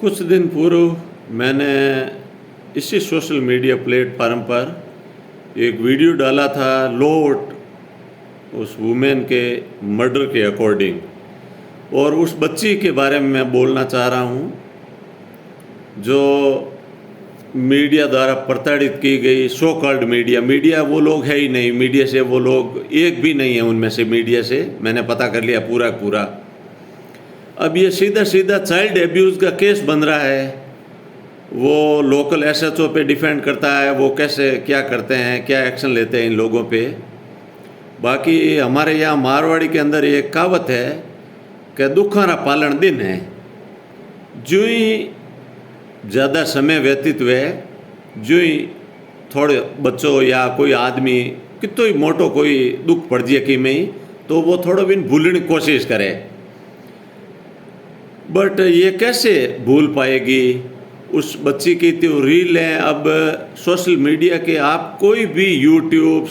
कुछ दिन पूर्व मैंने इसी सोशल मीडिया प्लेटफार्म पर एक वीडियो डाला था लोट उस वुमेन के मर्डर के अकॉर्डिंग, और उस बच्ची के बारे में मैं बोलना चाह रहा हूँ जो मीडिया द्वारा प्रताड़ित की गई। सो कॉल्ड मीडिया वो लोग है ही नहीं, मीडिया से वो लोग एक भी नहीं है उनमें से। मीडिया से मैंने पता कर लिया पूरा। अब ये सीधा चाइल्ड एब्यूज़ का केस बन रहा है। वो लोकल एसएचओ पे डिफेंड करता है, वो कैसे क्या करते हैं, क्या एक्शन लेते हैं इन लोगों पे। बाकी हमारे यहाँ मारवाड़ी के अंदर एक कहावत है कि दुखारा पालन दिन है। जो ही ज़्यादा समय व्यतीत हुए, जो ही थोड़े बच्चों या कोई आदमी कितो ही मोटो कोई दुख पड़ जाए कि में, तो वो थोड़ा बिन भूलने की कोशिश करे। बट ये कैसे भूल पाएगी? उस बच्ची की तो रील है। अब सोशल मीडिया के आप कोई भी यूट्यूब,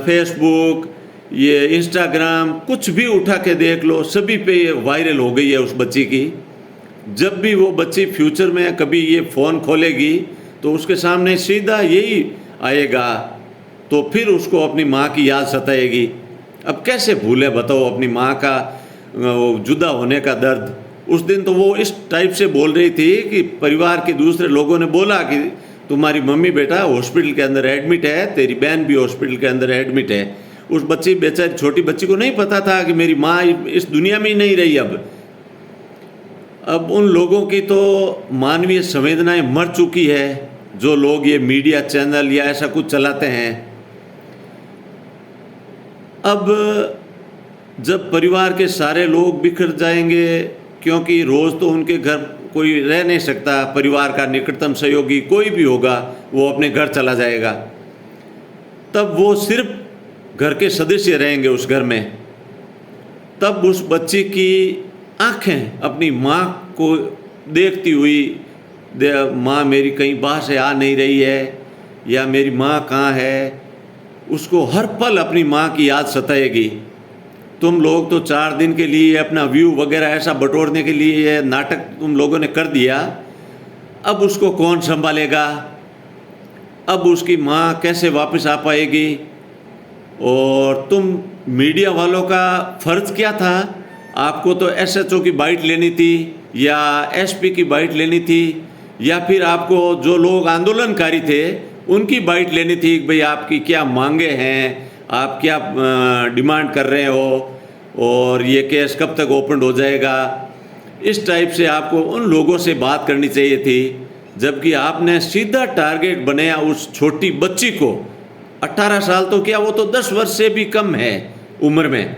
फेसबुक, ये इंस्टाग्राम कुछ भी उठा के देख लो, सभी पे ये वायरल हो गई है उस बच्ची की। जब भी वो बच्ची फ्यूचर में कभी ये फ़ोन खोलेगी तो उसके सामने सीधा यही आएगा, तो फिर उसको अपनी माँ की याद सताएगी। अब कैसे भूले बताओ अपनी माँ का जुदा होने का दर्द। उस दिन तो वो इस टाइप से बोल रही थी कि परिवार के दूसरे लोगों ने बोला कि तुम्हारी मम्मी बेटा हॉस्पिटल के अंदर एडमिट है, तेरी बहन भी हॉस्पिटल के अंदर एडमिट है। उस बच्ची बेचारी छोटी बच्ची को नहीं पता था कि मेरी माँ इस दुनिया में ही नहीं रही। अब उन लोगों की तो मानवीय संवेदनाएं मर चुकी है, जो लोग ये मीडिया चैनल या ऐसा कुछ चलाते हैं। अब जब परिवार के सारे लोग बिखर जाएंगे, क्योंकि रोज़ तो उनके घर कोई रह नहीं सकता, परिवार का निकटतम सहयोगी कोई भी होगा वो अपने घर चला जाएगा, तब वो सिर्फ घर के सदस्य रहेंगे उस घर में। तब उस बच्ची की आँखें अपनी माँ को देखती हुई, माँ मेरी कहीं बाहर से आ नहीं रही है, या मेरी माँ कहाँ है, उसको हर पल अपनी माँ की याद सताएगी। तुम लोग तो 4 दिन के लिए अपना व्यू वगैरह ऐसा बटोरने के लिए ये नाटक तुम लोगों ने कर दिया। अब उसको कौन संभालेगा? अब उसकी माँ कैसे वापस आ पाएगी? और तुम मीडिया वालों का फ़र्ज़ क्या था? आपको तो एसएचओ की बाइट लेनी थी, या एसपी की बाइट लेनी थी, या फिर आपको जो लोग आंदोलनकारी थे उनकी बाइट लेनी थी कि भाई आपकी क्या मांगे हैं, आप क्या डिमांड कर रहे हो, और ये केस कब तक ओपन हो जाएगा। इस टाइप से आपको उन लोगों से बात करनी चाहिए थी, जबकि आपने सीधा टारगेट बनाया उस छोटी बच्ची को। 18 साल तो क्या, वो तो 10 वर्ष से भी कम है उम्र में।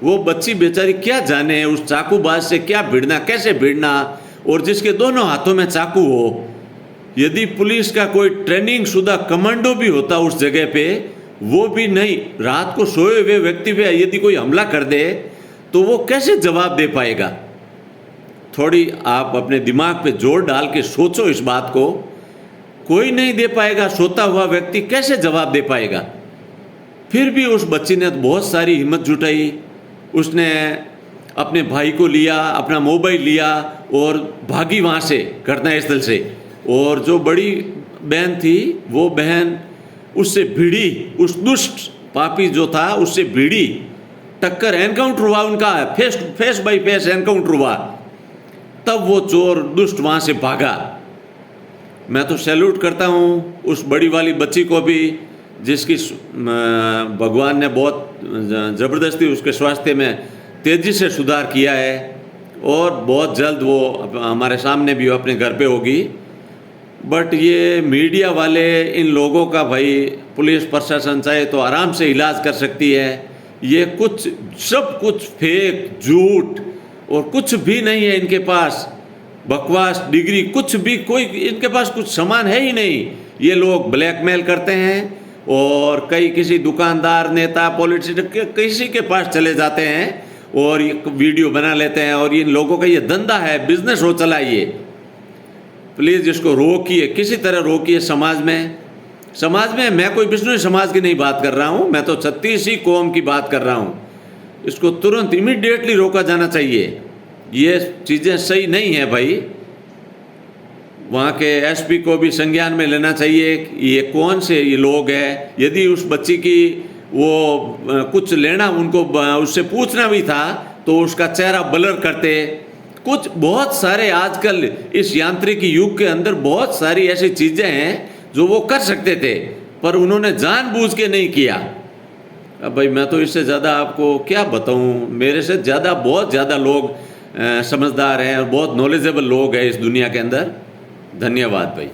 वो बच्ची बेचारी क्या जाने उस चाकूबाज से क्या भिड़ना, कैसे भिड़ना, और जिसके दोनों हाथों में चाकू हो। यदि पुलिस का कोई ट्रेनिंग शुदा कमांडो भी होता उस जगह पे, वो भी नहीं, रात को सोए हुए व्यक्ति पे यदि कोई हमला कर दे तो वो कैसे जवाब दे पाएगा? थोड़ी आप अपने दिमाग पे जोर डाल के सोचो इस बात को। कोई नहीं दे पाएगा, सोता हुआ व्यक्ति कैसे जवाब दे पाएगा? फिर भी उस बच्ची ने बहुत सारी हिम्मत जुटाई। उसने अपने भाई को लिया, अपना मोबाइल लिया और भागी वहाँ से, घटनास्थल से। और जो बड़ी बहन थी वो बहन उससे भिड़ी, उस दुष्ट पापी जो था उससे भिड़ी, टक्कर, एनकाउंटर हुआ उनका, फेस बाय फेस एनकाउंटर हुआ। तब वो चोर दुष्ट वहाँ से भागा। मैं तो सैल्यूट करता हूँ उस बड़ी वाली बच्ची को भी, जिसकी भगवान ने बहुत ज़बरदस्ती उसके स्वास्थ्य में तेज़ी से सुधार किया है, और बहुत जल्द वो हमारे सामने भी अपने घर पे होगी। बट ये मीडिया वाले, इन लोगों का भाई पुलिस प्रशासन चाहे तो आराम से इलाज कर सकती है। ये कुछ सब कुछ फेक, झूठ, और कुछ भी नहीं है इनके पास। बकवास, डिग्री, कुछ भी, कोई इनके पास कुछ सामान है ही नहीं। ये लोग ब्लैकमेल करते हैं, और कई किसी दुकानदार, नेता, पॉलिटिशियन किसी के पास चले जाते हैं और ये वीडियो बना लेते हैं। और इन लोगों का ये धंधा है, बिजनेस हो चला। ये प्लीज़ इसको रोकिए, किसी तरह रोकिए। समाज में मैं कोई बिश्नोई समाज की नहीं बात कर रहा हूँ, मैं तो 36 ही कौम की बात कर रहा हूँ। इसको तुरंत इमीडिएटली रोका जाना चाहिए। ये चीज़ें सही नहीं है भाई। वहाँ के एसपी को भी संज्ञान में लेना चाहिए कि ये कौन से ये लोग हैं। यदि उस बच्ची की वो कुछ लेना उनको उससे पूछना भी था तो उसका चेहरा ब्लर करते। कुछ बहुत सारे आजकल इस यांत्रिकी युग के अंदर बहुत सारी ऐसी चीज़ें हैं जो वो कर सकते थे, पर उन्होंने जानबूझ के नहीं किया। अब भाई मैं तो इससे ज़्यादा आपको क्या बताऊँ, मेरे से ज़्यादा बहुत ज़्यादा लोग समझदार हैं और बहुत नॉलेजेबल लोग हैं इस दुनिया के अंदर। धन्यवाद भाई।